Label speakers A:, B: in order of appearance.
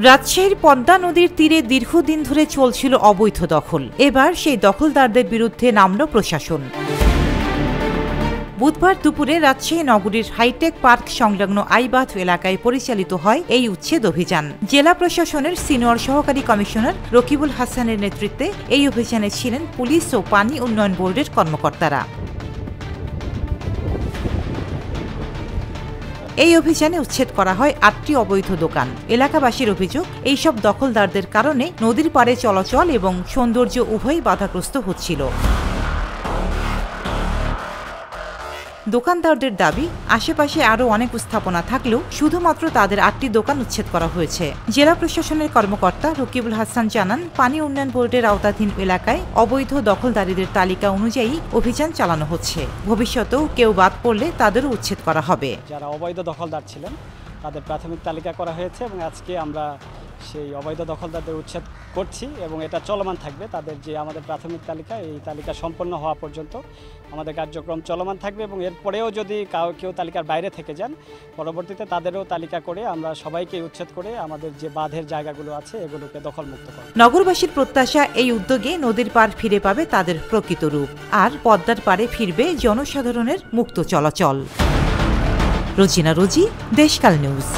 A: রাজশাহীর পদ্মা নদীর তীরে দীর্ঘদিন ধরে চলছিল অবৈধ দখল। এবার সেই দখলদারদের বিরুদ্ধে নামল প্রশাসন। বুধবার দুপুরে রাজশাহী নগরীর হাইটেক পার্ক সংলগ্ন আইবাথ এলাকায় পরিচালিত হয় এই উচ্ছেদ অভিযান। জেলা প্রশাসনের সিনিয়র সহকারী কমিশনার রকিবুল হাসানের নেতৃত্বে এই অভিযানে ছিলেন পুলিশ ও পানি উন্নয়ন বোর্ডের কর্মকর্তারা। এই অভিযানে উচ্ছেদ করা হয় ৮টি অবৈধ দোকান। এলাকাবাসীর অভিযোগ, এইসব দখলদারদের কারণে নদীর পাড়ে চলাচল এবং সৌন্দর্য উভয়ই বাধাগ্রস্ত হচ্ছিল। দোকানদারদের দাবি, আশেপাশে আরও অনেক স্থাপনা থাকলেও শুধুমাত্র তাদের ৮টি দোকান উচ্ছেদ করা হয়েছে। জেলা প্রশাসনের কর্মকর্তা রকিবুল হাসান জানান, পানি উন্নয়ন বোর্ডের আওতাধীন এলাকায় অবৈধ দখলদারীদের তালিকা অনুযায়ী অভিযান চালানো হচ্ছে। ভবিষ্যতেও কেউ বাদ পড়লে তাদেরও উচ্ছেদ করা হবে।
B: যারা অবৈধ দখলদার ছিলেন তাদের প্রাথমিক তালিকা করা হয়েছে এবং আজকে আমরা সেই অবৈধ দখলদারদের উচ্ছেদ করছি এবং এটা চলমান থাকবে। তাদের যে আমাদের প্রাথমিক তালিকা, এই তালিকা সম্পন্ন হওয়া পর্যন্ত আমাদের কার্যক্রম চলমান থাকবে এবং এরপরেও যদি কেউ তালিকার বাইরে থেকে যান, পরবর্তীতে তাদেরও তালিকা করে আমরা সবাইকে উচ্ছেদ করে আমাদের যে বাঁধের জায়গাগুলো আছে এগুলোকে দখলমুক্ত করব।
A: নগরবাসীর প্রত্যাশা, এই উদ্যোগে নদীর পাড় ফিরে পাবে তাদের প্রকৃত রূপ, আর পদ্মার পাড়ে ফিরবে জনসাধারণের মুক্ত চলাচল। রোজিনা রোজি, দেশকাল নিউজ।